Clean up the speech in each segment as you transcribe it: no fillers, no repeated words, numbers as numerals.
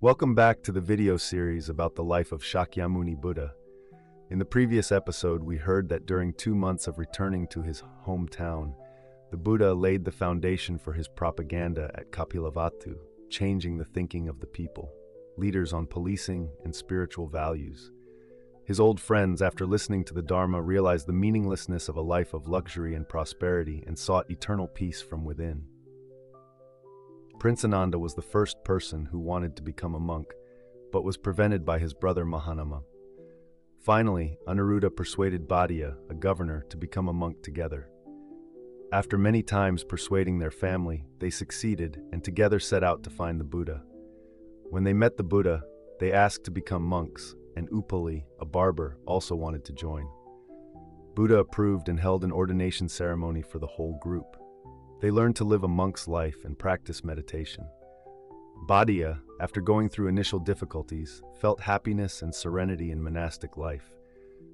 Welcome back to the video series about the life of Shakyamuni Buddha. In the previous episode, we heard that during 2 months of returning to his hometown, the Buddha laid the foundation for his propaganda at Kapilavatthu, changing the thinking of the people, leaders on policing and spiritual values. His old friends, after listening to the Dharma, realized the meaninglessness of a life of luxury and prosperity and sought eternal peace from within. Prince Ananda was the first person who wanted to become a monk, but was prevented by his brother Mahanama. Finally, Anuruddha persuaded Bhatia, a governor, to become a monk together. After many times persuading their family, they succeeded and together set out to find the Buddha. When they met the Buddha, they asked to become monks, and Upali, a barber, also wanted to join. Buddha approved and held an ordination ceremony for the whole group. They learned to live a monk's life and practice meditation. Bhatia, after going through initial difficulties, felt happiness and serenity in monastic life,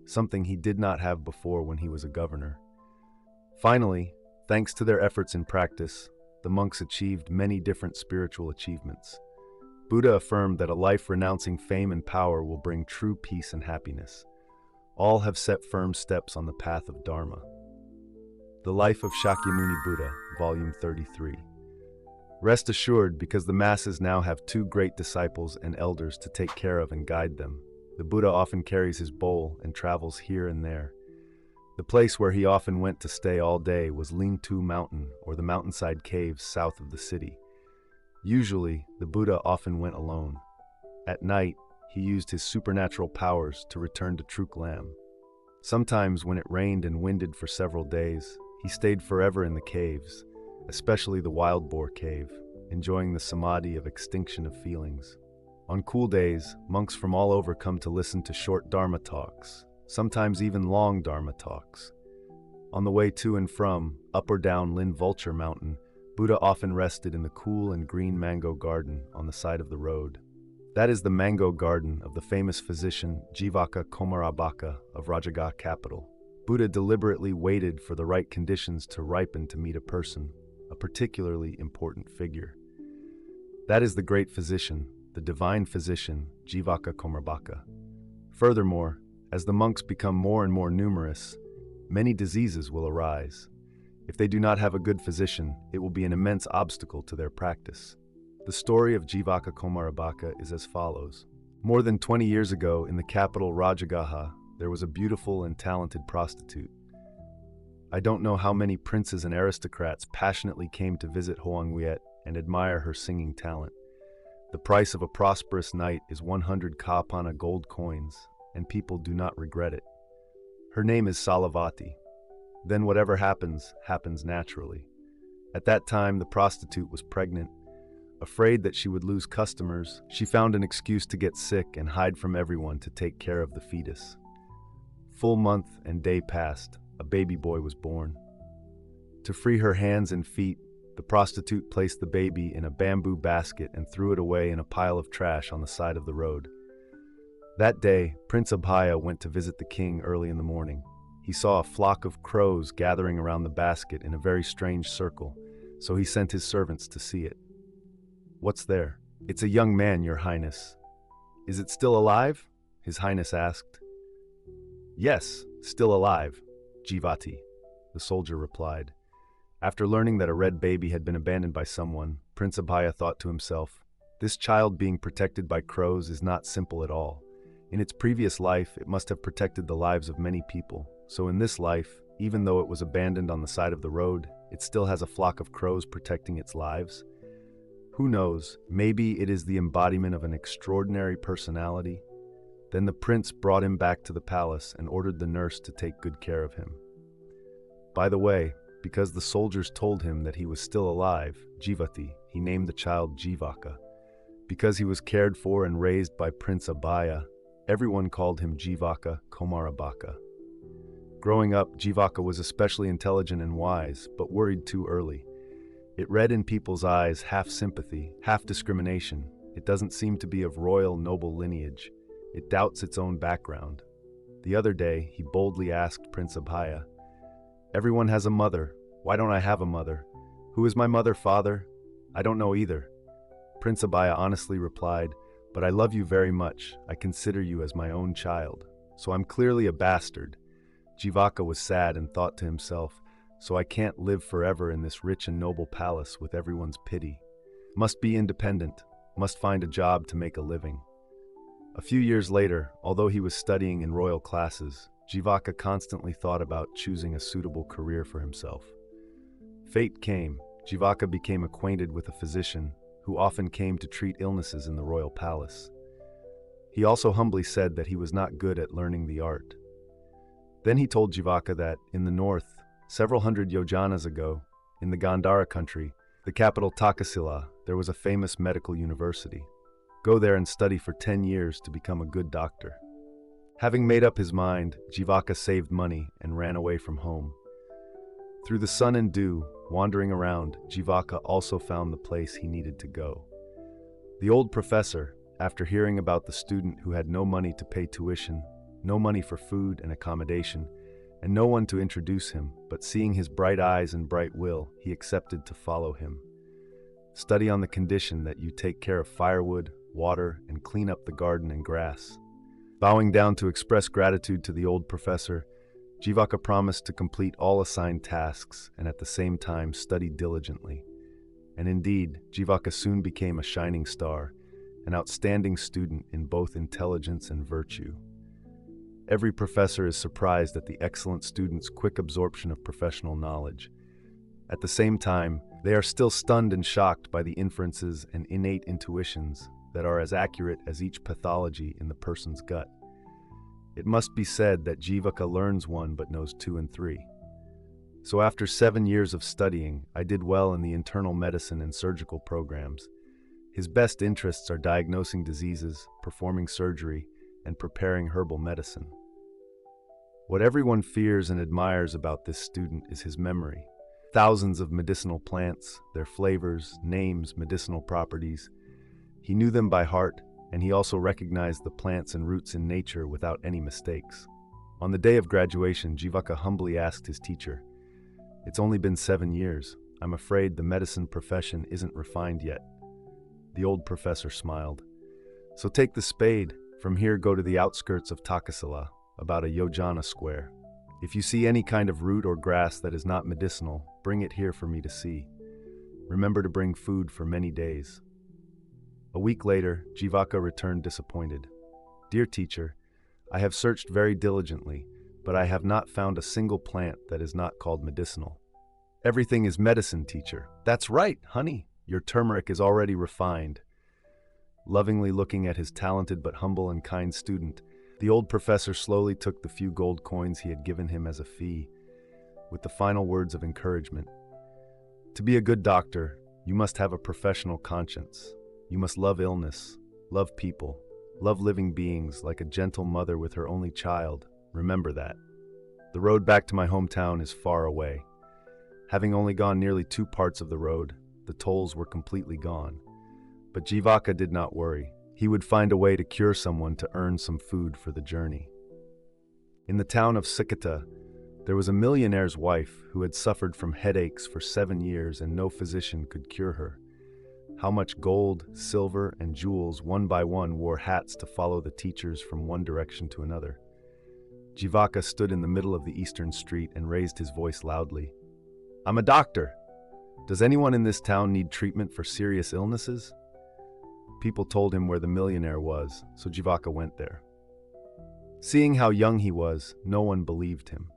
something he did not have before when he was a governor. Finally, thanks to their efforts in practice, the monks achieved many different spiritual achievements. Buddha affirmed that a life renouncing fame and power will bring true peace and happiness. All have set firm steps on the path of Dharma. The Life of Shakyamuni Buddha, Volume 33. Rest assured, because the masses now have 2 great disciples and elders to take care of and guide them, the Buddha often carries his bowl and travels here and there. The place where he often went to stay all day was Lingtu Mountain, or the mountainside caves south of the city. Usually, the Buddha often went alone. At night, he used his supernatural powers to return to Truklam. Sometimes, when it rained and winded for several days, he stayed forever in the caves, especially the wild boar cave, enjoying the samadhi of extinction of feelings. On cool days, monks from all over come to listen to short Dharma talks, sometimes even long Dharma talks. On the way to and from, up or down Lin Vulture Mountain, Buddha often rested in the cool and green mango garden on the side of the road. That is the mango garden of the famous physician Jivaka Komarabaka of Rajagaha capital. Buddha deliberately waited for the right conditions to ripen to meet a person, a particularly important figure. That is the great physician, the divine physician, Jivaka Komarabaka. Furthermore, as the monks become more and more numerous, many diseases will arise. If they do not have a good physician, it will be an immense obstacle to their practice. The story of Jivaka Komarabaka is as follows. More than 20 years ago, in the capital Rajagaha, there was a beautiful and talented prostitute. I don't know how many princes and aristocrats passionately came to visit Hoang Viet and admire her singing talent. The price of a prosperous night is 100 Kapana gold coins, and people do not regret it. Her name is Salavati. Then whatever happens, happens naturally. At that time, the prostitute was pregnant. Afraid that she would lose customers, she found an excuse to get sick and hide from everyone to take care of the fetus. Full month and day passed. A baby boy was born. To free her hands and feet, the prostitute placed the baby in a bamboo basket and threw it away in a pile of trash on the side of the road. That day, Prince Abhaya went to visit the king early in the morning. He saw a flock of crows gathering around the basket in a very strange circle, so he sent his servants to see it. "What's there?" "It's a young man, Your Highness." "Is it still alive?" His Highness asked. "Yes, still alive, Jivati," the soldier replied. After learning that a red baby had been abandoned by someone, Prince Abhaya thought to himself, "This child being protected by crows is not simple at all. In its previous life, it must have protected the lives of many people. So in this life, even though it was abandoned on the side of the road, it still has a flock of crows protecting its lives. Who knows, maybe it is the embodiment of an extraordinary personality." Then the prince brought him back to the palace and ordered the nurse to take good care of him. By the way, because the soldiers told him that he was still alive, Jivati, he named the child Jivaka. Because he was cared for and raised by Prince Abhaya, everyone called him Jivaka Komarabaka. Growing up, Jivaka was especially intelligent and wise, but worried too early. It read in people's eyes half sympathy, half discrimination. It doesn't seem to be of royal, noble lineage. It doubts its own background. The other day, he boldly asked Prince Abhaya, "Everyone has a mother. Why don't I have a mother? Who is my mother, father? I don't know either." Prince Abhaya honestly replied, But I love you very much. I consider you as my own child. So I'm clearly a bastard. Jivaka was sad and thought to himself, so I can't live forever in this rich and noble palace with everyone's pity. Must be independent, must find a job to make a living. A few years later, although he was studying in royal classes, Jivaka constantly thought about choosing a suitable career for himself. Fate came. Jivaka became acquainted with a physician who often came to treat illnesses in the royal palace. He also humbly said that he was not good at learning the art. Then he told Jivaka that, in the north, several hundred yojanas ago, in the Gandhara country, the capital Takasila, there was a famous medical university. Go there and study for 10 years to become a good doctor. Having made up his mind, Jivaka saved money and ran away from home. Through the sun and dew, wandering around, Jivaka also found the place he needed to go. The old professor, after hearing about the student who had no money to pay tuition, no money for food and accommodation, and no one to introduce him, but seeing his bright eyes and bright will, he accepted to follow him. Study on the condition that you take care of firewood, water, and clean up the garden and grass. Bowing down to express gratitude to the old professor, Jivaka promised to complete all assigned tasks and at the same time study diligently. And indeed, Jivaka soon became a shining star, an outstanding student in both intelligence and virtue. Every professor is surprised at the excellent student's quick absorption of professional knowledge. At the same time, they are still stunned and shocked by the inferences and innate intuitions that are as accurate as each pathology in the person's gut. It must be said that Jivaka learns one but knows two and three. So after 7 years of studying, I did well in the internal medicine and surgical programs. His best interests are diagnosing diseases, performing surgery, and preparing herbal medicine. What everyone fears and admires about this student is his memory. Thousands of medicinal plants, their flavors, names, medicinal properties. He knew them by heart, and he also recognized the plants and roots in nature without any mistakes. On the day of graduation, Jivaka humbly asked his teacher, "It's only been 7 years. I'm afraid the medicine profession isn't refined yet." The old professor smiled. "So take the spade. From here go to the outskirts of Takasila, about a yojana square. If you see any kind of root or grass that is not medicinal, bring it here for me to see. Remember to bring food for many days." A week later, Jivaka returned disappointed. "Dear teacher, I have searched very diligently, but I have not found a single plant that is not called medicinal." "Everything is medicine, teacher." "That's right, honey. Your turmeric is already refined." Lovingly looking at his talented but humble and kind student, the old professor slowly took the few gold coins he had given him as a fee, with the final words of encouragement. "To be a good doctor, you must have a professional conscience. You must love illness, love people, love living beings like a gentle mother with her only child. Remember that. The road back to my hometown is far away. Having only gone nearly 2 parts of the road, the tolls were completely gone. But Jivaka did not worry. He would find a way to cure someone to earn some food for the journey." In the town of Sikata, there was a millionaire's wife who had suffered from headaches for 7 years and no physician could cure her. How much gold, silver, and jewels one by one wore hats to follow the teachers from one direction to another. Jivaka stood in the middle of the eastern street and raised his voice loudly. "I'm a doctor. Does anyone in this town need treatment for serious illnesses?" People told him where the millionaire was, so Jivaka went there. Seeing how young he was, no one believed him.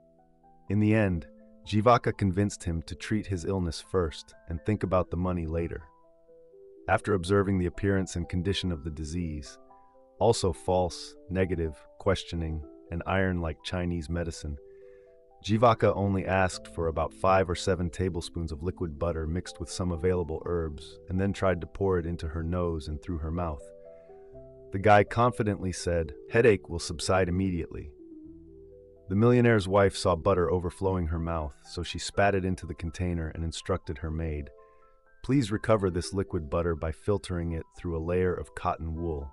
In the end, Jivaka convinced him to treat his illness first and think about the money later. After observing the appearance and condition of the disease, also false, negative, questioning, and iron-like Chinese medicine, Jivaka only asked for about 5 or 7 tablespoons of liquid butter mixed with some available herbs, and then tried to pour it into her nose and through her mouth. The guy confidently said, "Headache will subside immediately." The millionaire's wife saw butter overflowing her mouth, so she spat it into the container and instructed her maid, "Please recover this liquid butter by filtering it through a layer of cotton wool.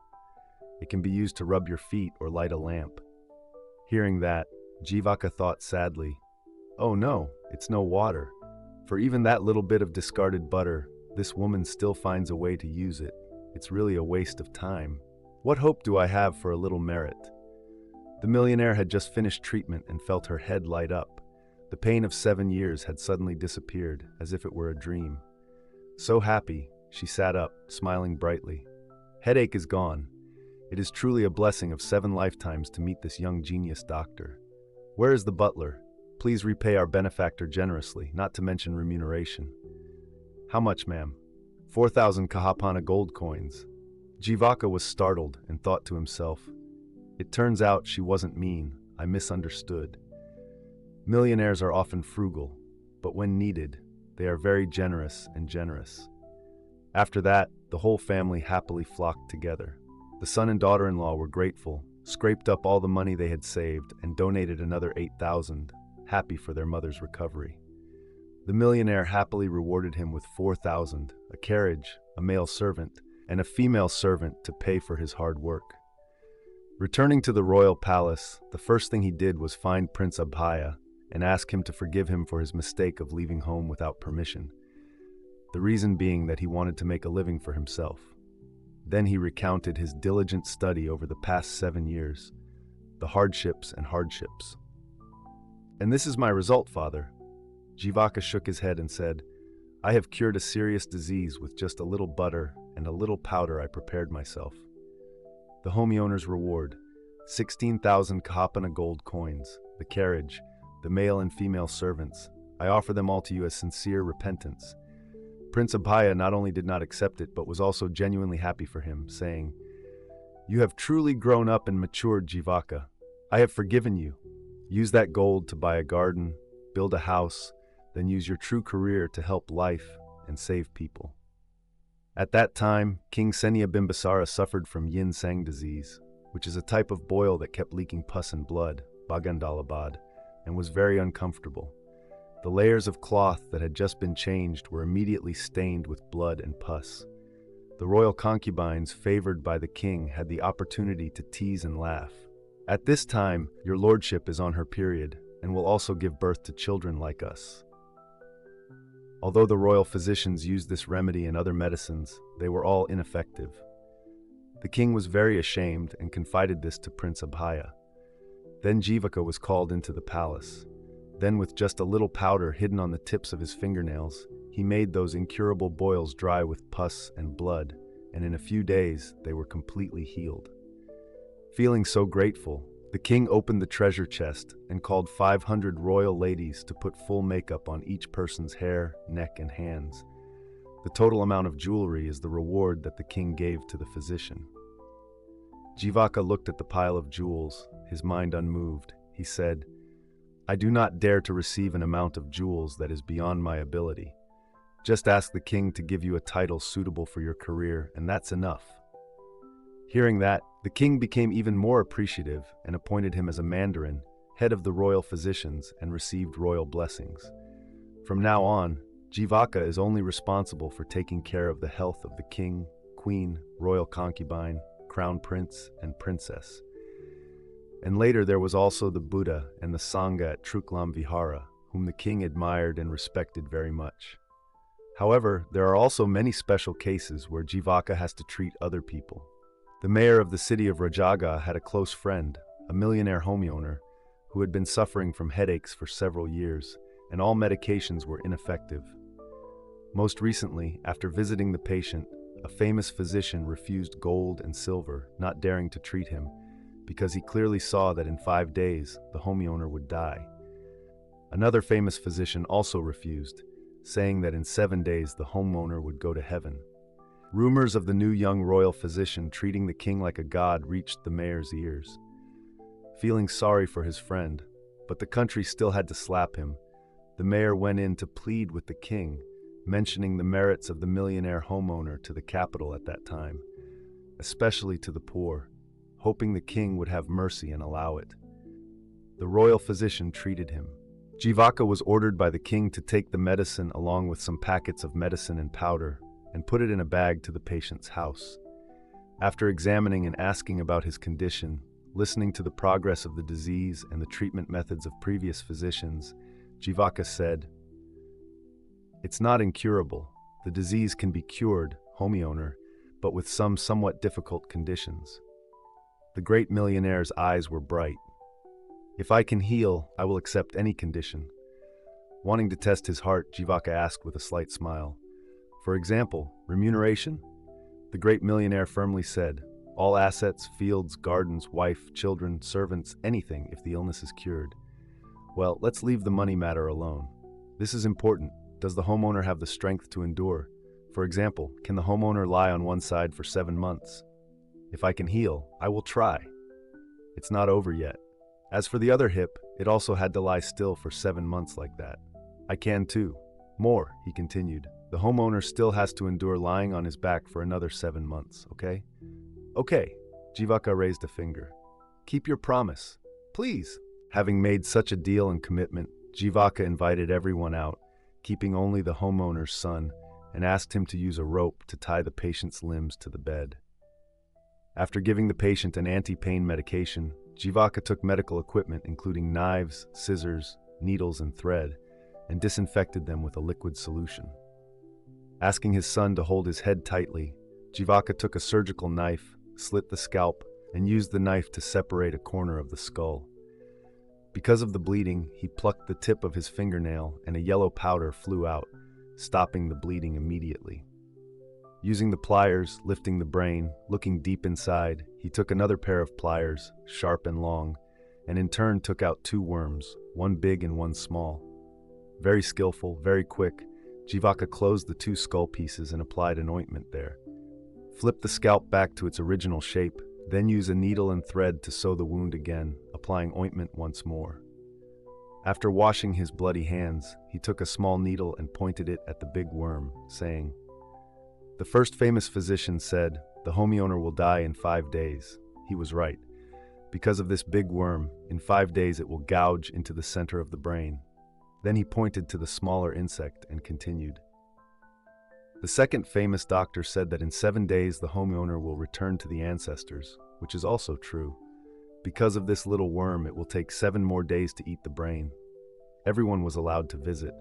It can be used to rub your feet or light a lamp." Hearing that, Jivaka thought sadly, "Oh no, it's no water. For even that little bit of discarded butter, this woman still finds a way to use it. It's really a waste of time." What hope do I have for a little merit? The millionaire had just finished treatment and felt her head light up. The pain of 7 years had suddenly disappeared, as if it were a dream. So happy, she sat up, smiling brightly. Headache is gone. It is truly a blessing of 7 lifetimes to meet this young genius doctor. Where is the butler? Please repay our benefactor generously, not to mention remuneration. How much, ma'am? 4,000 kahapana gold coins. Jivaka was startled and thought to himself, it turns out she wasn't mean, I misunderstood. Millionaires are often frugal, but when needed, they are very generous and generous. After that, the whole family happily flocked together. The son and daughter-in-law were grateful, scraped up all the money they had saved, and donated another 8,000, happy for their mother's recovery. The millionaire happily rewarded him with 4,000, a carriage, a male servant, and a female servant to pay for his hard work. Returning to the royal palace, the first thing he did was find Prince Abhaya and ask him to forgive him for his mistake of leaving home without permission. The reason being that he wanted to make a living for himself. Then he recounted his diligent study over the past 7 years, the hardships and hardships. And this is my result, father. Jivaka shook his head and said, I have cured a serious disease with just a little butter and a little powder I prepared myself. The homeowner's reward, 16,000 kahapana gold coins, the carriage, the male and female servants. I offer them all to you as sincere repentance. Prince Abhaya not only did not accept it, but was also genuinely happy for him, saying, You have truly grown up and matured, Jivaka. I have forgiven you. Use that gold to buy a garden, build a house, then use your true career to help life and save people. At that time, King Senia Bimbisara suffered from yin sang disease, which is a type of boil that kept leaking pus and blood, Bagandalabad, and was very uncomfortable. The layers of cloth that had just been changed were immediately stained with blood and pus. The royal concubines favored by the king had the opportunity to tease and laugh. At this time, your lordship is on her period and will also give birth to children like us. Although the royal physicians used this remedy and other medicines, they were all ineffective. The king was very ashamed and confided this to Prince Abhaya. Then Jivaka was called into the palace. Then with just a little powder hidden on the tips of his fingernails, he made those incurable boils dry with pus and blood, and in a few days they were completely healed. Feeling so grateful, the king opened the treasure chest and called 500 royal ladies to put full makeup on each person's hair, neck, and hands. The total amount of jewelry is the reward that the king gave to the physician. Jivaka looked at the pile of jewels, his mind unmoved. He said, I do not dare to receive an amount of jewels that is beyond my ability. Just ask the king to give you a title suitable for your career, and that's enough. Hearing that, the king became even more appreciative and appointed him as a mandarin, head of the royal physicians, and received royal blessings. From now on, Jivaka is only responsible for taking care of the health of the king, queen, royal concubine, crown prince, and princess. And later there was also the Buddha and the Sangha at Truklam Vihara, whom the king admired and respected very much. However, there are also many special cases where Jivaka has to treat other people. The mayor of the city of Rajaga had a close friend, a millionaire homeowner, who had been suffering from headaches for several years, and all medications were ineffective. Most recently, after visiting the patient, a famous physician refused gold and silver, not daring to treat him, because he clearly saw that in 5 days the homeowner would die. Another famous physician also refused, saying that in 7 days the homeowner would go to heaven. Rumors of the new young royal physician treating the king like a god reached the mayor's ears. Feeling sorry for his friend, but the country still had to slap him, the mayor went in to plead with the king, mentioning the merits of the millionaire homeowner to the capital at that time, especially to the poor, hoping the king would have mercy and allow it. The royal physician treated him. Jivaka was ordered by the king to take the medicine along with some packets of medicine and powder and put it in a bag to the patient's house. After examining and asking about his condition, listening to the progress of the disease and the treatment methods of previous physicians, Jivaka said, "It's not incurable. The disease can be cured, homeowner, but with some somewhat difficult conditions. The great millionaire's eyes were bright. "If I can heal, I will accept any condition." Wanting to test his heart, Jivaka asked with a slight smile, "For example, remuneration?" The great millionaire firmly said, "All assets, fields, gardens, wife, children, servants, anything if the illness is cured." "Well, let's leave the money matter alone. This is important. Does the homeowner have the strength to endure? For example, can the homeowner lie on one side for 7 months? If I can heal, I will try. It's not over yet. As for the other hip, it also had to lie still for 7 months like that. I can too. More," he continued. "The homeowner still has to endure lying on his back for another 7 months, okay?" "Okay," Jivaka raised a finger. "Keep your promise, please." Having made such a deal and commitment, Jivaka invited everyone out, keeping only the homeowner's son, and asked him to use a rope to tie the patient's limbs to the bed. After giving the patient an anti-pain medication, Jivaka took medical equipment including knives, scissors, needles, and thread, and disinfected them with a liquid solution. Asking his son to hold his head tightly, Jivaka took a surgical knife, slit the scalp, and used the knife to separate a corner of the skull. Because of the bleeding, he plucked the tip of his fingernail and a yellow powder flew out, stopping the bleeding immediately. Using the pliers, lifting the brain, looking deep inside, he took another pair of pliers, sharp and long, and in turn took out 2 worms, one big and one small. Very skillful, very quick, Jivaka closed the 2 skull pieces and applied an ointment there. Flip the scalp back to its original shape, then use a needle and thread to sew the wound again, applying ointment once more. After washing his bloody hands, he took a small needle and pointed it at the big worm, saying, "The first famous physician said, 'The homeowner will die in 5 days.' He was right. Because of this big worm, in 5 days it will gouge into the center of the brain." Then he pointed to the smaller insect and continued. "The second famous doctor said that in 7 days the homeowner will return to the ancestors, which is also true. Because of this little worm, it will take 7 more days to eat the brain." Everyone was allowed to visit.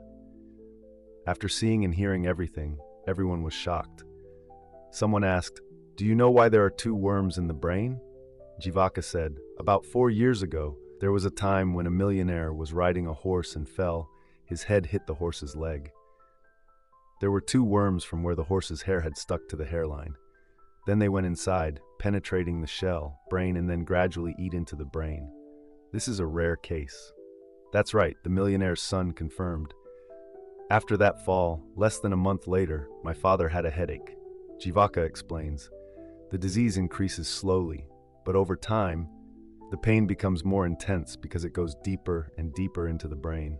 After seeing and hearing everything, everyone was shocked. Someone asked, "Do you know why there are 2 worms in the brain?" Jivaka said, "About 4 years ago, there was a time when a millionaire was riding a horse and fell. His head hit the horse's leg. There were 2 worms from where the horse's hair had stuck to the hairline. Then they went inside, penetrating the shell, brain, and then gradually eat into the brain. This is a rare case." "That's right," the millionaire's son confirmed. "After that fall, less than a month later, my father had a headache." Jivaka explains, "The disease increases slowly, but over time, the pain becomes more intense because it goes deeper and deeper into the brain."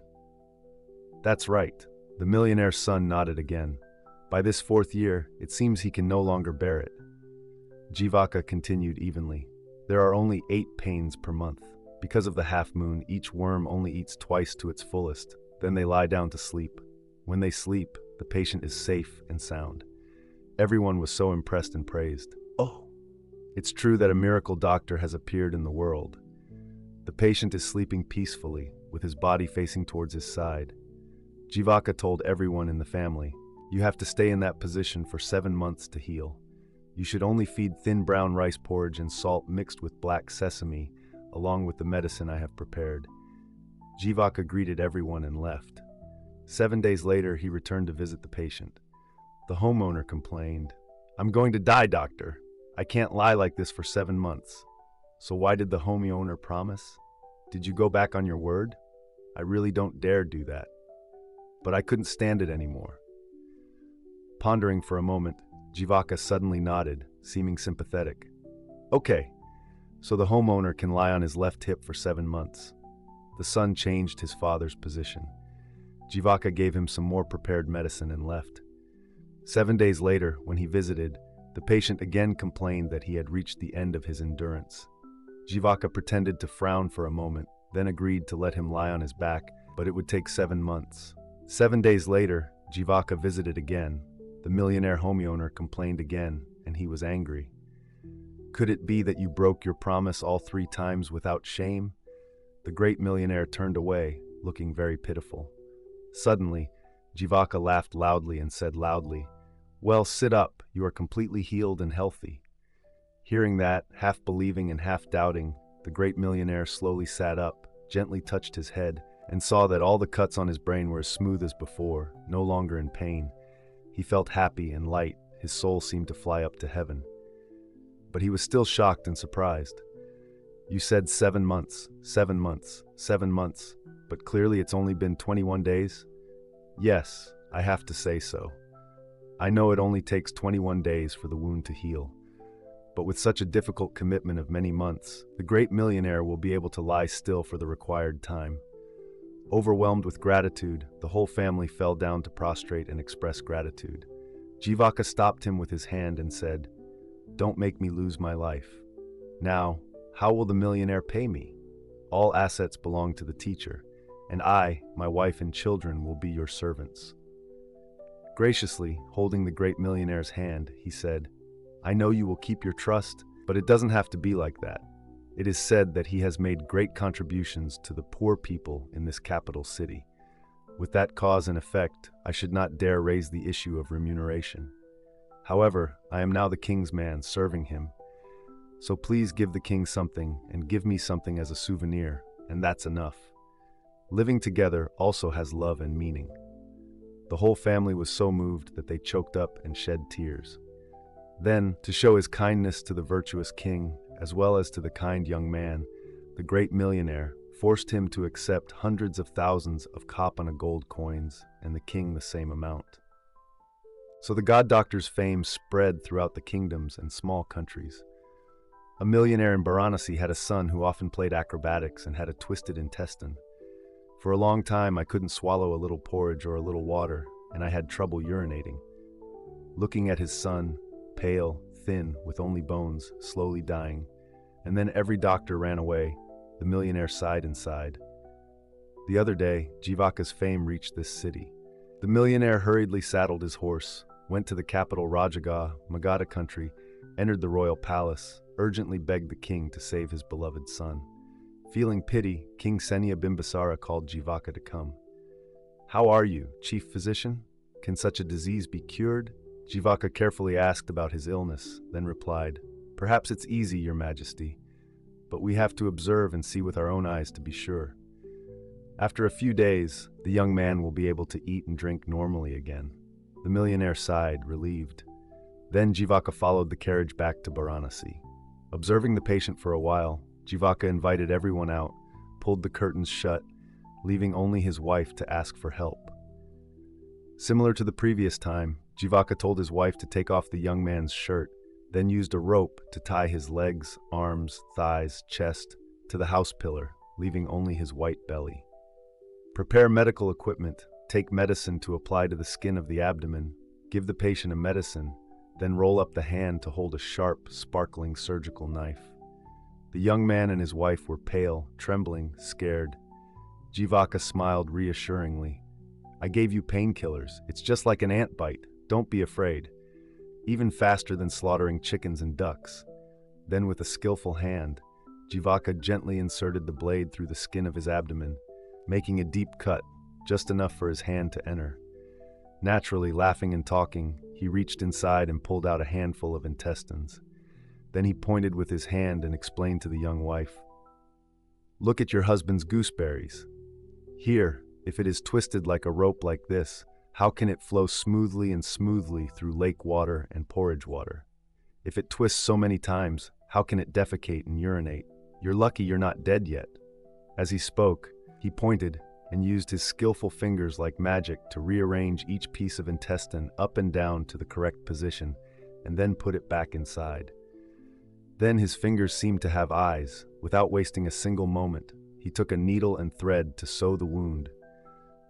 "That's right." The millionaire's son nodded again. "By this 4th year, it seems he can no longer bear it." Jivaka continued evenly. "There are only 8 pains per month. Because of the half moon, each worm only eats twice to its fullest. Then they lie down to sleep. When they sleep, the patient is safe and sound." Everyone was so impressed and praised. "Oh, it's true that a miracle doctor has appeared in the world. The patient is sleeping peacefully, with his body facing towards his side." Jivaka told everyone in the family, "You have to stay in that position for 7 months to heal. You should only feed thin brown rice porridge and salt mixed with black sesame, along with the medicine I have prepared." Jivaka greeted everyone and left. 7 days later, he returned to visit the patient. The homeowner complained, "I'm going to die, doctor. I can't lie like this for 7 months." "So why did the homeowner promise? Did you go back on your word?" "I really don't dare do that. But I couldn't stand it anymore." Pondering for a moment, Jivaka suddenly nodded, seeming sympathetic. "Okay, so the homeowner can lie on his left hip for 7 months." The son changed his father's position. Jivaka gave him some more prepared medicine and left. 7 days later, when he visited, the patient again complained that he had reached the end of his endurance. Jivaka pretended to frown for a moment, then agreed to let him lie on his back, but it would take 7 months. 7 days later, Jivaka visited again. The millionaire homeowner complained again, and he was angry. "Could it be that you broke your promise all 3 times without shame?" The great millionaire turned away, looking very pitiful. Suddenly, Jivaka laughed loudly and said loudly, "Well, sit up. You are completely healed and healthy." Hearing that, half believing and half doubting, the great millionaire slowly sat up, gently touched his head, and saw that all the cuts on his brain were as smooth as before, no longer in pain. He felt happy and light, his soul seemed to fly up to heaven. But he was still shocked and surprised. You said 7 months, 7 months, 7 months, but clearly it's only been 21 days? Yes, I have to say so. I know it only takes 21 days for the wound to heal. But with such a difficult commitment of many months, the great millionaire will be able to lie still for the required time. Overwhelmed with gratitude, the whole family fell down to prostrate and express gratitude. Jivaka stopped him with his hand and said, "Don't make me lose my life. Now, how will the millionaire pay me? All assets belong to the teacher, and I, my wife and children will be your servants." Graciously, holding the great millionaire's hand, he said, "I know you will keep your trust, but it doesn't have to be like that. It is said that he has made great contributions to the poor people in this capital city. With that cause and effect, I should not dare raise the issue of remuneration. However, I am now the king's man serving him. So please give the king something and give me something as a souvenir, and that's enough. Living together also has love and meaning." The whole family was so moved that they choked up and shed tears. Then, to show his kindness to the virtuous king, as well as to the kind young man, the great millionaire forced him to accept hundreds of thousands of kopana gold coins, and the king the same amount. So the god doctor's fame spread throughout the kingdoms and small countries. A millionaire in Varanasi had a son who often played acrobatics and had a twisted intestine. For a long time, I couldn't swallow a little porridge or a little water, and I had trouble urinating. Looking at his son, pale, thin, with only bones, slowly dying, and then every doctor ran away, the millionaire sighed inside. The other day, Jivaka's fame reached this city. The millionaire hurriedly saddled his horse, went to the capital Rajaga, Magadha country, entered the royal palace, urgently begged the king to save his beloved son. Feeling pity, King Senya Bimbisara called Jivaka to come. "How are you, chief physician? Can such a disease be cured?" Jivaka carefully asked about his illness, then replied, "Perhaps it's easy, your majesty, but we have to observe and see with our own eyes to be sure. After a few days, the young man will be able to eat and drink normally again." The millionaire sighed, relieved. Then Jivaka followed the carriage back to Varanasi. Observing the patient for a while, Jivaka invited everyone out, pulled the curtains shut, leaving only his wife to ask for help. Similar to the previous time, Jivaka told his wife to take off the young man's shirt, then used a rope to tie his legs, arms, thighs, chest to the house pillar, leaving only his white belly. Prepare medical equipment, take medicine to apply to the skin of the abdomen, give the patient a medicine, then roll up the hand to hold a sharp, sparkling surgical knife. The young man and his wife were pale, trembling, scared. Jivaka smiled reassuringly. "I gave you painkillers. It's just like an ant bite. Don't be afraid." Even faster than slaughtering chickens and ducks. Then with a skillful hand, Jivaka gently inserted the blade through the skin of his abdomen, making a deep cut, just enough for his hand to enter. Naturally, laughing and talking, he reached inside and pulled out a handful of intestines. Then he pointed with his hand and explained to the young wife, "Look at your husband's gooseberries. Here, if it is twisted like a rope like this, how can it flow smoothly and smoothly through lake water and porridge water? If it twists so many times, how can it defecate and urinate? You're lucky you're not dead yet." As he spoke, he pointed and used his skillful fingers like magic to rearrange each piece of intestine up and down to the correct position, and then put it back inside. Then his fingers seemed to have eyes. Without wasting a single moment, he took a needle and thread to sew the wound,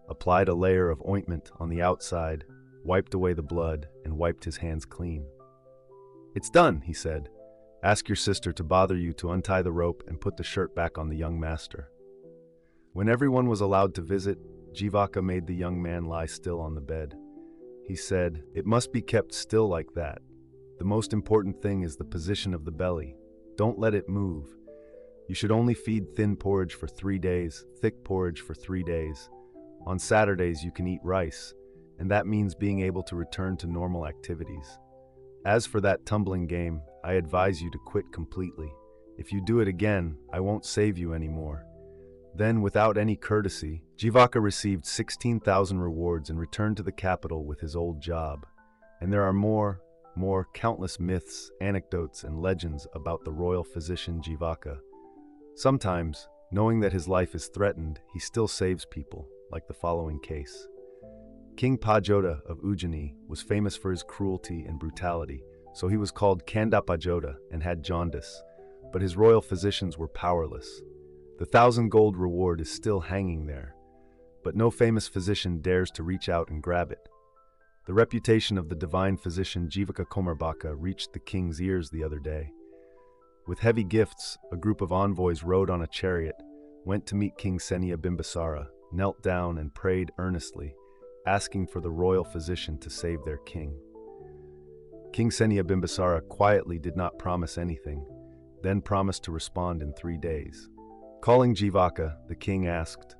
applied a layer of ointment on the outside, wiped away the blood, and wiped his hands clean. "It's done," he said. "Ask your sister to bother you to untie the rope and put the shirt back on the young master." When everyone was allowed to visit, Jivaka made the young man lie still on the bed. He said, "It must be kept still like that. The most important thing is the position of the belly. Don't let it move. You should only feed thin porridge for 3 days, thick porridge for 3 days. On Saturdays you can eat rice, and that means being able to return to normal activities. As for that tumbling game, I advise you to quit completely. If you do it again, I won't save you anymore." Then, without any courtesy, Jivaka received 16,000 rewards and returned to the capital with his old job. And there are more countless myths, anecdotes, and legends about the royal physician Jivaka. Sometimes, knowing that his life is threatened, he still saves people, like the following case. King Pajoda of Ujjaini was famous for his cruelty and brutality, so he was called Kanda Pajoda and had jaundice, but his royal physicians were powerless. The 1,000 gold reward is still hanging there, but no famous physician dares to reach out and grab it. The reputation of the divine physician Jivaka Komarbaka reached the king's ears the other day. With heavy gifts, a group of envoys rode on a chariot, went to meet King Senia Bimbisara, knelt down and prayed earnestly, asking for the royal physician to save their king. King Senia Bimbisara quietly did not promise anything, then promised to respond in 3 days. Calling Jivaka, the king asked,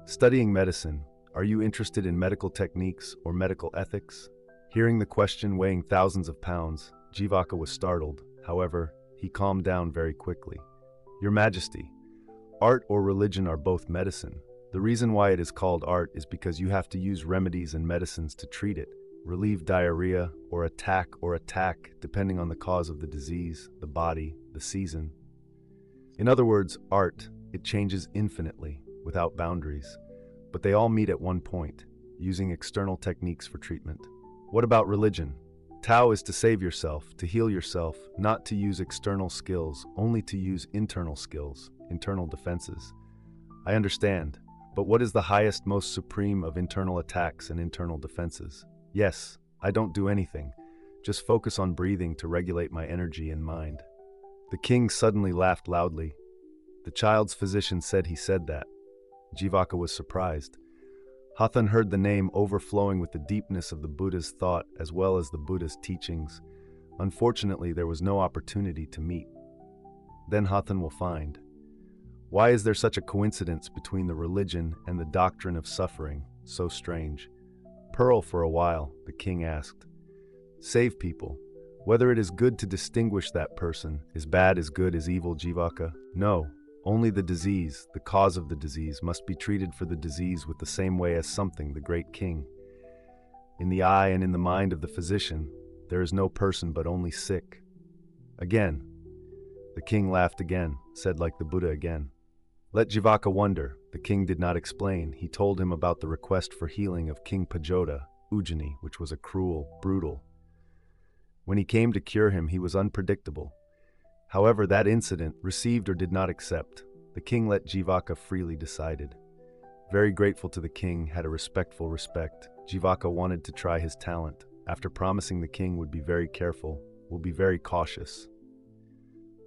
"Studying medicine, are you interested in medical techniques or medical ethics?" Hearing the question weighing thousands of pounds, Jivaka was startled. However, he calmed down very quickly. "Your Majesty, art or religion are both medicine. The reason why it is called art is because you have to use remedies and medicines to treat it, relieve diarrhea, or attack, depending on the cause of the disease, the body, the season. In other words, art, it changes infinitely, without boundaries, but they all meet at one point, using external techniques for treatment. What about religion? Tao is to save yourself, to heal yourself, not to use external skills, only to use internal skills, internal defenses. I understand, but what is the highest, most supreme of internal attacks and internal defenses? Yes, I don't do anything, just focus on breathing to regulate my energy and mind." The king suddenly laughed loudly. The child's physician said he said that. Jivaka was surprised. Hathan heard the name overflowing with the deepness of the Buddha's thought as well as the Buddha's teachings. Unfortunately, there was no opportunity to meet. Then Hathan will find. Why is there such a coincidence between the religion and the doctrine of suffering? So strange. Pearl for a while, the king asked. Save people. Whether it is good to distinguish that person, is bad, is good, is evil, Jivaka? No. Only the disease, the cause of the disease, must be treated for the disease with the same way as something, the great king. In the eye and in the mind of the physician, there is no person but only sick. Again. The king laughed again, said like the Buddha again. Let Jivaka wonder. The king did not explain. He told him about the request for healing of King Pajoda, Ujjaini, which was a cruel, brutal. When he came to cure him, he was unpredictable. However, that incident, received or did not accept, the king let Jivaka freely decided. Very grateful to the king, had a respectful respect, Jivaka wanted to try his talent. After promising the king would be very careful, will be very cautious.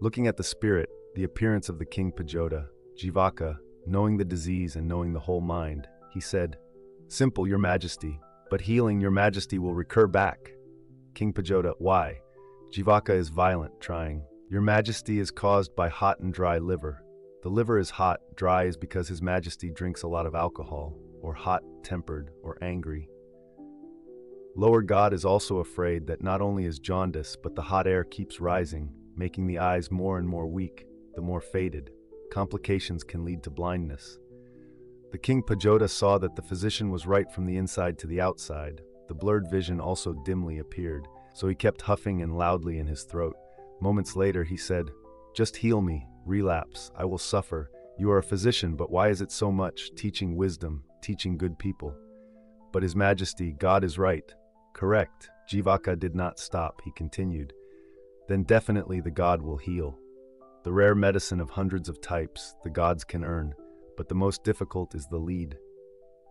Looking at the spirit, the appearance of the King Pajoda, Jivaka, knowing the disease and knowing the whole mind, he said, Simple, your majesty, but healing, your majesty, will recur back. King Pajoda, why? Jivaka is violent, trying. Your majesty is caused by hot and dry liver. The liver is hot, dry is because his majesty drinks a lot of alcohol, or hot, tempered, or angry. Lower God is also afraid that not only is jaundice, but the hot air keeps rising, making the eyes more and more weak, the more faded. Complications can lead to blindness. The King Pajoda saw that the physician was right from the inside to the outside. The blurred vision also dimly appeared, so he kept huffing and loudly in his throat. Moments later he said, Just heal me, relapse, I will suffer. You are a physician, but why is it so much, teaching wisdom, teaching good people? But His Majesty, God is right. Correct. Jivaka did not stop, he continued. Then definitely the God will heal. The rare medicine of hundreds of types, the gods can earn, but the most difficult is the lead.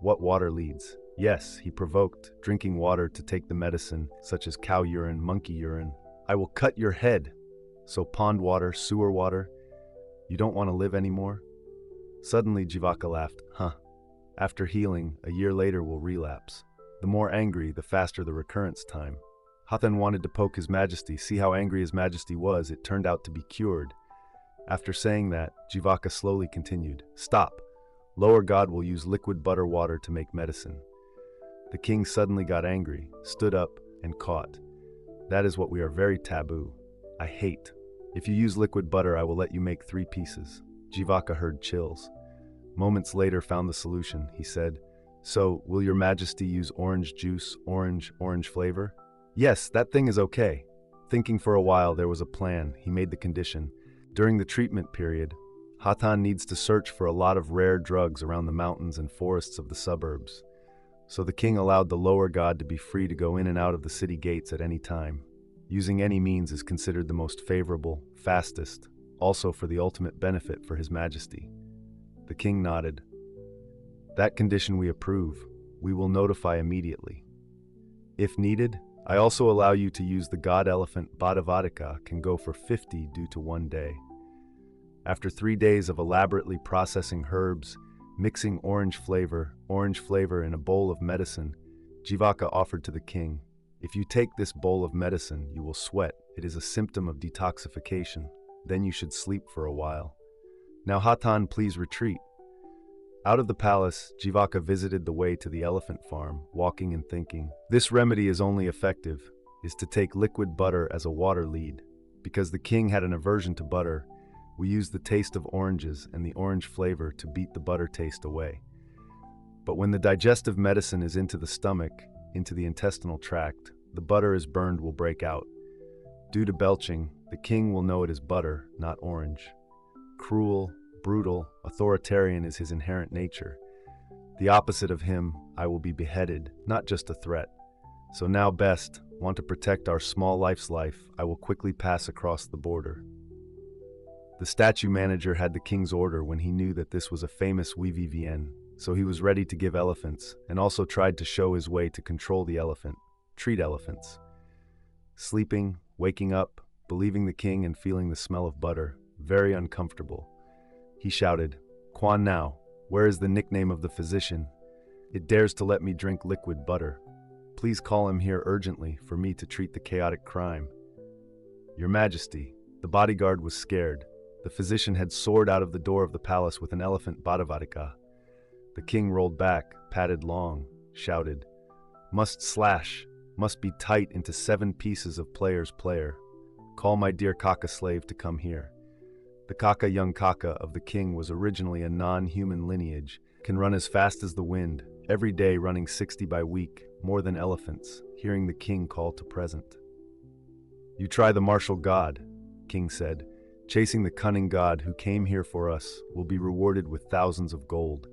What water leads? Yes, he provoked, drinking water to take the medicine, such as cow urine, monkey urine. I will cut your head. So pond water, sewer water, you don't want to live anymore? Suddenly Jivaka laughed, After healing, a year later will relapse. The more angry, the faster the recurrence time. Hathan wanted to poke His Majesty, see how angry His Majesty was. It turned out to be cured. After saying that, Jivaka slowly continued, Stop. Lower God will use liquid butter water to make medicine. The king suddenly got angry, stood up, and caught. That is what we are very taboo. I hate. If you use liquid butter, I will let you make 3 pieces. Jivaka heard chills. Moments later found the solution. He said, "So, will your majesty use orange juice, orange flavor?" "Yes, that thing is okay." Thinking for a while, there was a plan. He made the condition. During the treatment period, Hatan needs to search for a lot of rare drugs around the mountains and forests of the suburbs. So the king allowed the lower god to be free to go in and out of the city gates at any time. Using any means is considered the most favorable, fastest, also for the ultimate benefit for his majesty. The king nodded. "That condition we approve. We will notify immediately. If needed, I also allow you to use the god elephant Bhattavadika can go for 50 due to 1 day." After 3 days of elaborately processing herbs, mixing orange flavor in a bowl of medicine, Jivaka offered to the king, "If you take this bowl of medicine, you will sweat. It is a symptom of detoxification. Then you should sleep for a while. Now Hatan, please retreat." Out of the palace, Jivaka visited the way to the elephant farm, walking and thinking. This remedy is only effective, is to take liquid butter as a water lead. Because the king had an aversion to butter, we used the taste of oranges and the orange flavor to beat the butter taste away. But when the digestive medicine is into the stomach, into the intestinal tract, the butter is burned will break out. Due to belching, the king will know it is butter, not orange. Cruel, brutal, authoritarian is his inherent nature. The opposite of him, I will be beheaded, not just a threat. So now best, want to protect our small life's life, I will quickly pass across the border. The statue manager had the king's order when he knew that this was a famous VVVN, so he was ready to give elephants, and also tried to show his way to control the elephant, treat elephants. Sleeping, waking up, believing the king and feeling the smell of butter, very uncomfortable. He shouted, "Quan now, where is the nickname of the physician? It dares to let me drink liquid butter. Please call him here urgently for me to treat the chaotic crime." "Your Majesty," the bodyguard was scared. The physician had soared out of the door of the palace with an elephant Bhattavadika. The king rolled back, padded long, shouted, must be tight into 7 pieces of player's player. Call my dear Kaka slave to come here." The Kaka, young Kaka of the king, was originally a non-human lineage, can run as fast as the wind, every day running 60 by week, more than elephants, hearing the king call to present. "You try the martial god," king said. "Chasing the cunning god who came here for us will be rewarded with thousands of gold.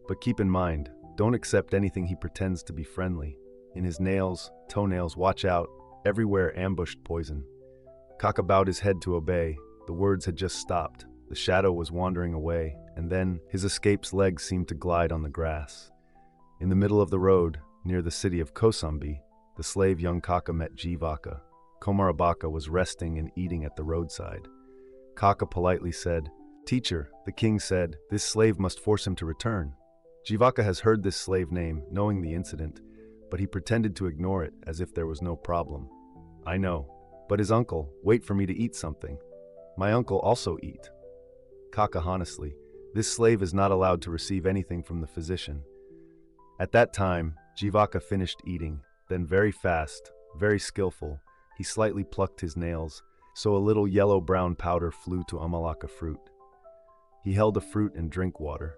But keep in mind, don't accept anything he pretends to be friendly. In his nails, toenails, watch out, everywhere ambushed poison." Kaka bowed his head to obey. The words had just stopped. The shadow was wandering away, and then his escape's legs seemed to glide on the grass. In the middle of the road, near the city of Kosambi, the slave young Kaka met Jivaka. Komarabaka was resting and eating at the roadside. Kaka politely said, "Teacher," the king said, "this slave must force him to return." Jivaka has heard this slave name, knowing the incident, but he pretended to ignore it as if there was no problem. "I know, but his uncle, wait for me to eat something. My uncle also eat." Kaka honestly, this slave is not allowed to receive anything from the physician. At that time, Jivaka finished eating, then very fast, very skillful, he slightly plucked his nails, so a little yellow-brown powder flew to Amalaka fruit. He held a fruit and drink water.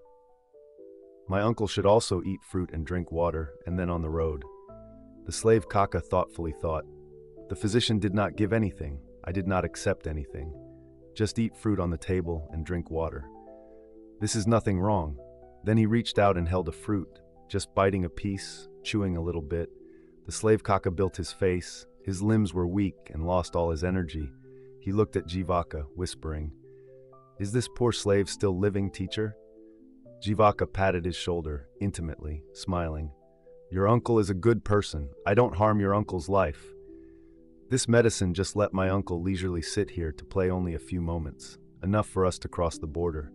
My uncle should also eat fruit and drink water, and then on the road. The slave Kaka thoughtfully thought, "The physician did not give anything, I did not accept anything. Just eat fruit on the table and drink water. This is nothing wrong." Then he reached out and held a fruit, just biting a piece, chewing a little bit. The slave Kaka built his face, his limbs were weak and lost all his energy. He looked at Jivaka, whispering, "Is this poor slave still living, teacher?" Jivaka patted his shoulder, intimately, smiling. "Your uncle is a good person. I don't harm your uncle's life. This medicine just let my uncle leisurely sit here to play only a few moments, enough for us to cross the border.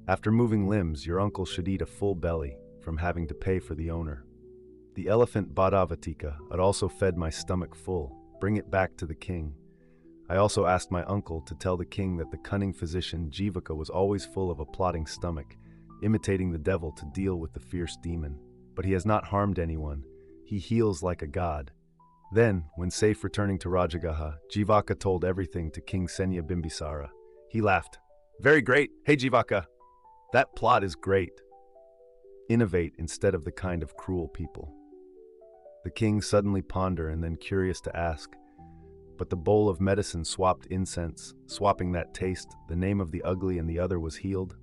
After moving limbs, your uncle should eat a full belly, from having to pay for the owner. The elephant Bhattavadika had also fed my stomach full. Bring it back to the king." I also asked my uncle to tell the king that the cunning physician Jivaka was always full of a plotting stomach, imitating the devil to deal with the fierce demon. But he has not harmed anyone. He heals like a god. Then, when safe returning to Rajagaha, Jivaka told everything to King Senya Bimbisara. He laughed. Very great. Hey Jivaka, that plot is great. Innovate instead of the kind of cruel people. The king suddenly pondered and then curious to ask, but the bowl of medicine swapped incense, swapping that taste, the name of the ugly and the other was healed?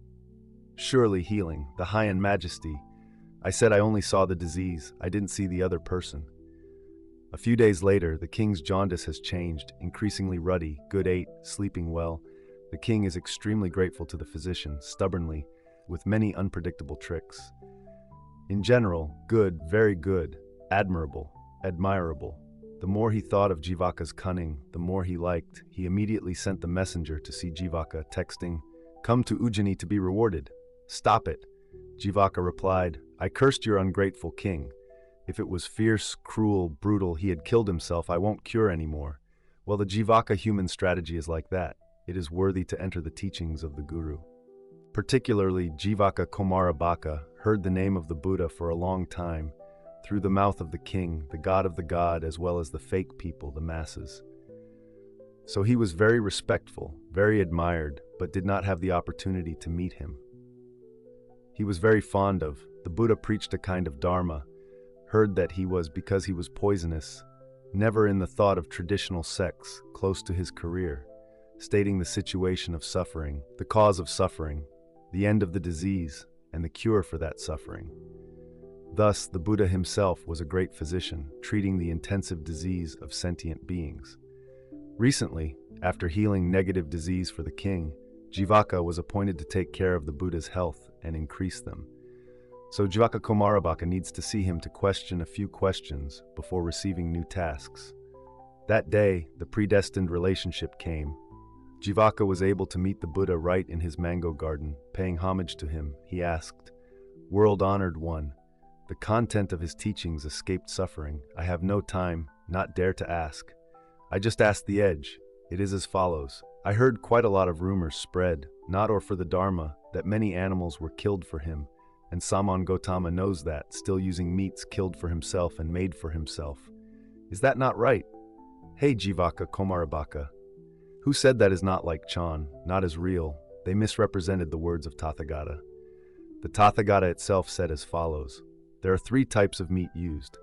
Surely healing, the high in majesty. I said I only saw the disease, I didn't see the other person. A few days later, the king's jaundice has changed, increasingly ruddy, good ate, sleeping well. The king is extremely grateful to the physician, stubbornly, with many unpredictable tricks. In general, good, very good, admirable, admirable. The more he thought of Jivaka's cunning, the more he liked. He immediately sent the messenger to see Jivaka, texting, "Come to Ujjaini to be rewarded. Stop it." Jivaka replied, "I cursed your ungrateful king. If it was fierce, cruel, brutal, he had killed himself, I won't cure anymore." Well, the Jivaka human strategy is like that. It is worthy to enter the teachings of the Guru. Particularly, Jivaka Komarabaka heard the name of the Buddha for a long time, through the mouth of the king, the god of the god, as well as the fake people, the masses. So he was very respectful, very admired, but did not have the opportunity to meet him. He was very fond of. The Buddha preached a kind of dharma, heard that he was because he was poisonous, never in the thought of traditional sex, close to his career, stating the situation of suffering, the cause of suffering, the end of the disease, and the cure for that suffering. Thus, the Buddha himself was a great physician, treating the intensive disease of sentient beings. Recently, after healing negative disease for the king, Jivaka was appointed to take care of the Buddha's health and increase them. So Jivaka Komarabaka needs to see him to question a few questions before receiving new tasks. That day, the predestined relationship came. Jivaka was able to meet the Buddha right in his mango garden, paying homage to him. He asked, "World-honored one, the content of his teachings escaped suffering. I have no time, not dare to ask. I just asked the edge. It is as follows. I heard quite a lot of rumors spread, not or for the Dharma, that many animals were killed for him, and Saman Gotama knows that, still using meats killed for himself and made for himself. Is that not right? Hey Jivaka Komarabaka. Who said that is not like Chan, not as real? They misrepresented the words of Tathagata. The Tathagata itself said as follows. There are 3 types of meat used.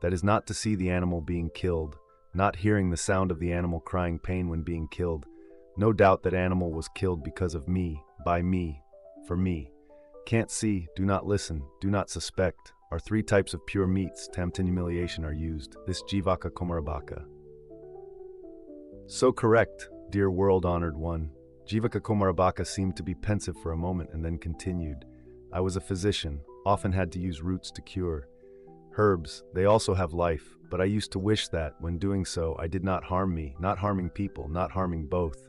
That is not to see the animal being killed, not hearing the sound of the animal crying pain when being killed. No doubt that animal was killed because of me, by me, for me. Can't see, do not listen, do not suspect. Are 3 types of pure meats, tamtin humiliation are used. This Jivaka Komarabaka. So correct, dear world-honored one. Jivaka Komarabaka seemed to be pensive for a moment and then continued. I was a physician, often had to use roots to cure. Herbs, they also have life, but I used to wish that, when doing so, I did not harm me, not harming people, not harming both.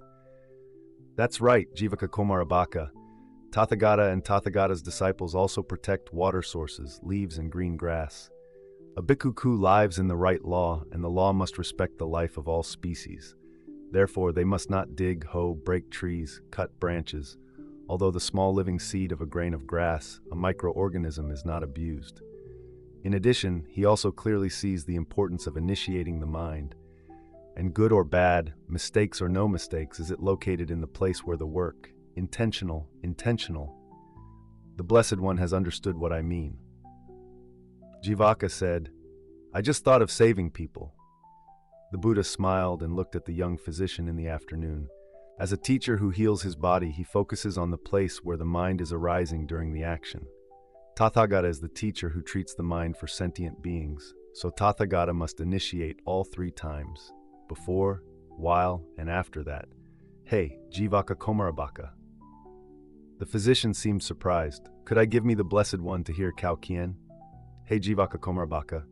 That's right, Jivaka Komarabaka. Tathagata and Tathagata's disciples also protect water sources, leaves, and green grass. A bhikkhu lives in the right law, and the law must respect the life of all species. Therefore, they must not dig, hoe, break trees, cut branches. Although the small living seed of a grain of grass, a microorganism, is not abused. In addition, he also clearly sees the importance of initiating the mind. And good or bad, mistakes or no mistakes, is it located in the place where the work, intentional. The Blessed One has understood what I mean. Jivaka said, I just thought of saving people. The Buddha smiled and looked at the young physician in the afternoon. As a teacher who heals his body, he focuses on the place where the mind is arising during the action. Tathagata is the teacher who treats the mind for sentient beings, so Tathagata must initiate all 3 times, before, while, and after that. Hey, Jivaka Komarabaka. The physician seemed surprised. Could I give me the Blessed One to hear Kao Kien? Hey Jivaka Komarabaka.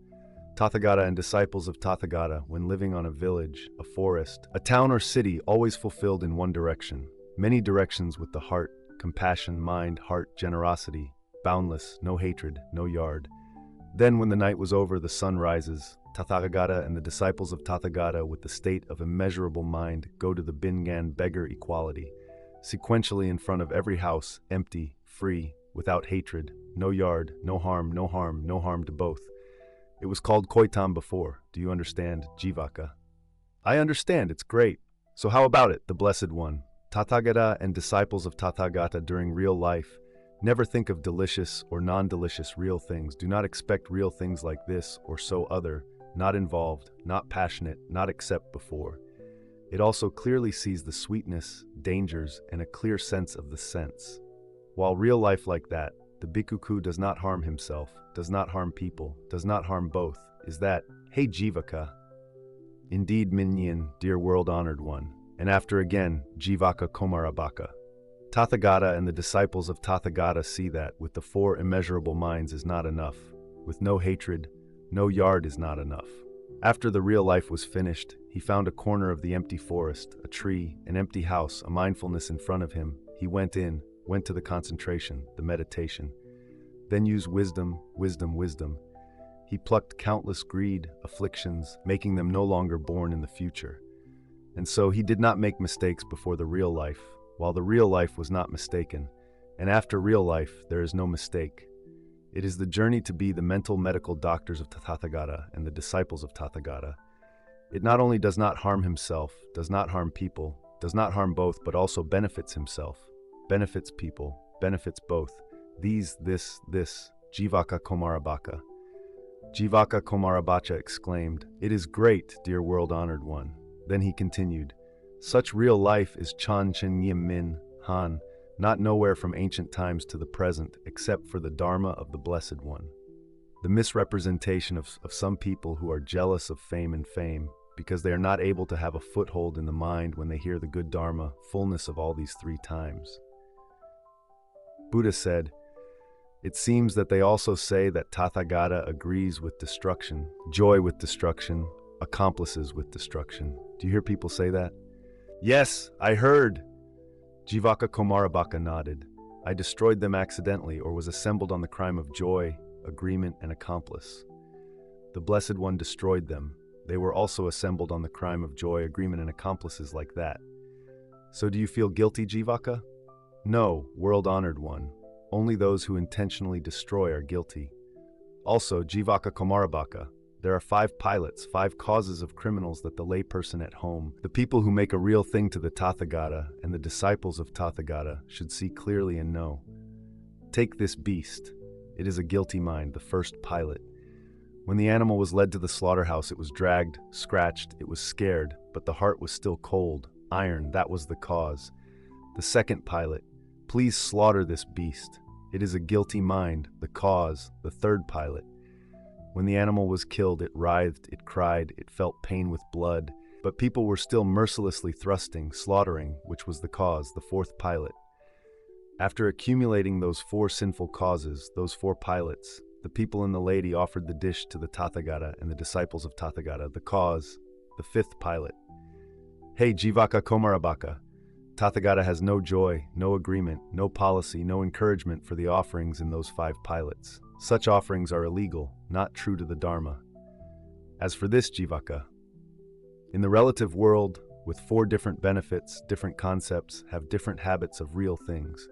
Tathagata and disciples of Tathagata, when living on a village, a forest, a town or city, always fulfilled in one direction. Many directions with the heart, compassion, mind, heart, generosity, boundless, no hatred, no yard. Then when the night was over, the sun rises. Tathagata and the disciples of Tathagata with the state of immeasurable mind go to the Bingan beggar equality. Sequentially in front of every house, empty, free, without hatred, no yard, no harm, no harm, no harm to both. It was called Koitam before. Do you understand, Jivaka? I understand, it's great. So how about it, the Blessed One? Tathagata and disciples of Tathagata during real life never think of delicious or non-delicious real things. Do not expect real things like this or so other, not involved, not passionate, not accept before. It also clearly sees the sweetness, dangers, and a clear sense of the sense. While real life like that, the bhikkhu does not harm himself, does not harm people, does not harm both, is that, hey Jivaka. Indeed, Minyan, dear world-honored one. And after again, Jivaka Komarabaka. Tathagata and the disciples of Tathagata see that with the four immeasurable minds is not enough. With no hatred, no yard is not enough. After the real life was finished, he found a corner of the empty forest, a tree, an empty house, a mindfulness in front of him. He went to the concentration, the meditation. Then used wisdom. He plucked countless greed, afflictions, making them no longer born in the future. And so he did not make mistakes before the real life, while the real life was not mistaken. And after real life, there is no mistake. It is the journey to be the mental medical doctors of Tathagata and the disciples of Tathagata. It not only does not harm himself, does not harm people, does not harm both, but also benefits himself, benefits people, benefits both. This, Jivaka Komarabaka. Jivaka Komarabacha exclaimed, "It is great, dear world-honored one." Then he continued, "Such real life is Chan Chen Yim Min Han, not nowhere from ancient times to the present, except for the dharma of the Blessed One." The misrepresentation of some people who are jealous of fame because they are not able to have a foothold in the mind when they hear the good dharma, fullness of all these three times. Buddha said, "It seems that they also say that Tathagata agrees with destruction, joy with destruction, accomplices with destruction." Do you hear people say that? Yes, I heard. Jivaka Komarabaka nodded. I destroyed them accidentally or was assembled on the crime of joy, agreement, and accomplice. The Blessed One destroyed them. They were also assembled on the crime of joy, agreement, and accomplices like that. So do you feel guilty, Jivaka? No, world-honored one. Only those who intentionally destroy are guilty. Also, Jivaka Komarabaka, there are 5 pilots, 5 causes of criminals that the layperson at home, the people who make a real thing to the Tathagata and the disciples of Tathagata, should see clearly and know. Take this beast. It is a guilty mind, the first pilot. When the animal was led to the slaughterhouse, it was dragged, scratched, it was scared, but the heart was still cold, iron, that was the cause. The second pilot, please slaughter this beast. It is a guilty mind, the cause, the third pilot. When the animal was killed, it writhed, it cried, it felt pain with blood, but people were still mercilessly thrusting, slaughtering, which was the cause, the fourth pilot. After accumulating those 4 sinful causes, those 4 pilots, the people and the lady offered the dish to the Tathagata and the disciples of Tathagata, the cause, the 5th pilot. Hey, Jivaka Komarabaka, Tathagata has no joy, no agreement, no policy, no encouragement for the offerings in those 5 pilots. Such offerings are illegal, not true to the Dharma. As for this, Jivaka, in the relative world, with 4 different benefits, different concepts, have different habits of real things.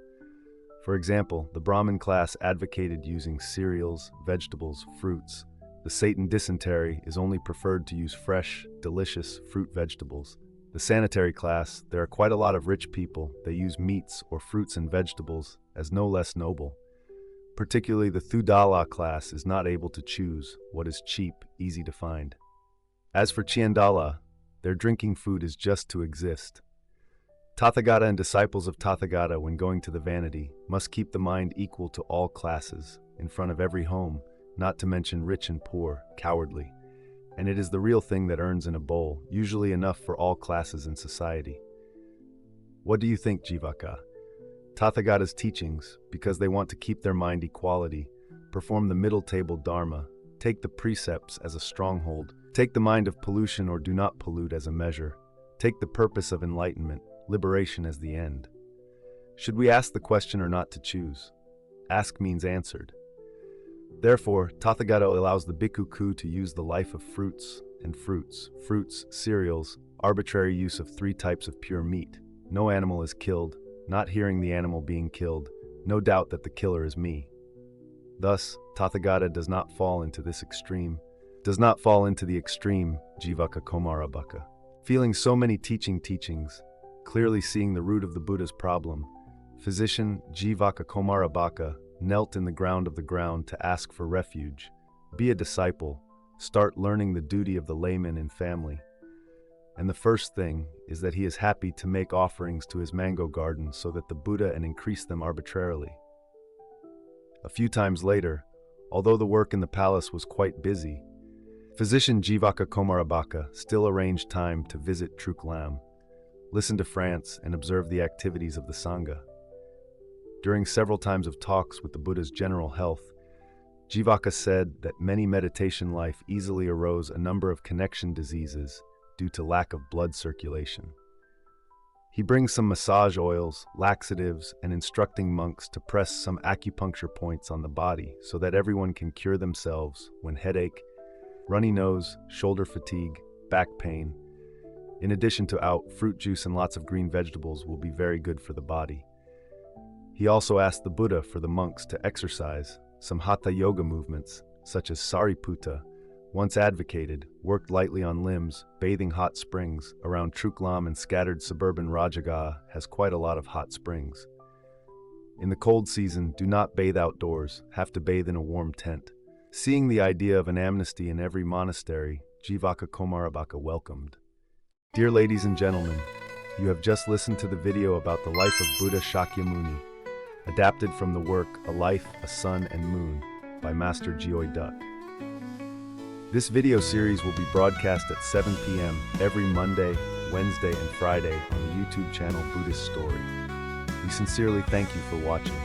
For example, the Brahmin class advocated using cereals, vegetables, fruits. The Satan dysentery is only preferred to use fresh, delicious fruit vegetables. The sanitary class, there are quite a lot of rich people. They use meats or fruits and vegetables as no less noble. Particularly the Thudala class is not able to choose what is cheap, easy to find. As for Chiandala, their drinking food is just to exist. Tathagata and disciples of Tathagata, when going to the vanity, must keep the mind equal to all classes, in front of every home, not to mention rich and poor, cowardly. And it is the real thing that earns in a bowl, usually enough for all classes in society. What do you think, Jivaka? Tathagata's teachings, because they want to keep their mind equality, perform the middle table dharma, take the precepts as a stronghold, take the mind of pollution or do not pollute as a measure, take the purpose of enlightenment, liberation as the end. Should we ask the question or not to choose? Ask means answered. Therefore, Tathagata allows the bhikkhu to use the life of fruits, cereals, arbitrary use of 3 types of pure meat. No animal is killed, not hearing the animal being killed, no doubt that the killer is me. Thus, Tathagata does not fall into this extreme. does not fall into the extreme Jivaka Komarabaka. Feeling so many teachings, clearly seeing the root of the Buddha's problem, physician Jivaka Komarabaka knelt in the ground of the ground to ask for refuge. Be a disciple, start learning the duty of the layman and family. And the first thing is that he is happy to make offerings to his mango garden so that the Buddha and increase them arbitrarily. A few times later, although the work in the palace was quite busy, physician Jivaka Komarabaka still arranged time to visit Truklam, listen to France, and observe the activities of the Sangha. During several times of talks with the Buddha's general health, Jivaka said that many meditation life easily arose a number of connection diseases due to lack of blood circulation. He brings some massage oils, laxatives, and instructing monks to press some acupuncture points on the body so that everyone can cure themselves when headache, runny nose, shoulder fatigue, back pain. In addition to fruit juice and lots of green vegetables will be very good for the body. He also asked the Buddha for the monks to exercise some hatha yoga movements, such as Sariputta once advocated, worked lightly on limbs, bathing hot springs. Around Truklam and scattered suburban Rajagaha has quite a lot of hot springs. In the cold season, do not bathe outdoors, have to bathe in a warm tent. Seeing the idea of an amnesty in every monastery, Jivaka Komarabaka welcomed. Dear ladies and gentlemen, you have just listened to the video about the life of Buddha Shakyamuni, adapted from the work A Life, a Sun and Moon by Master Geoy Duck. This video series will be broadcast at 7 p.m. every Monday, Wednesday, and Friday on the YouTube channel Buddhist Story. We sincerely thank you for watching.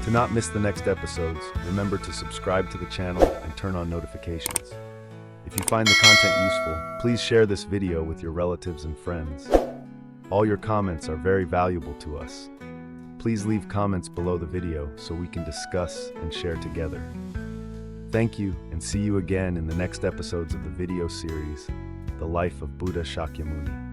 To not miss the next episodes, remember to subscribe to the channel and turn on notifications. If you find the content useful, please share this video with your relatives and friends. All your comments are very valuable to us. Please leave comments below the video so we can discuss and share together. Thank you, and see you again in the next episodes of the video series, The Life of Buddha Shakyamuni.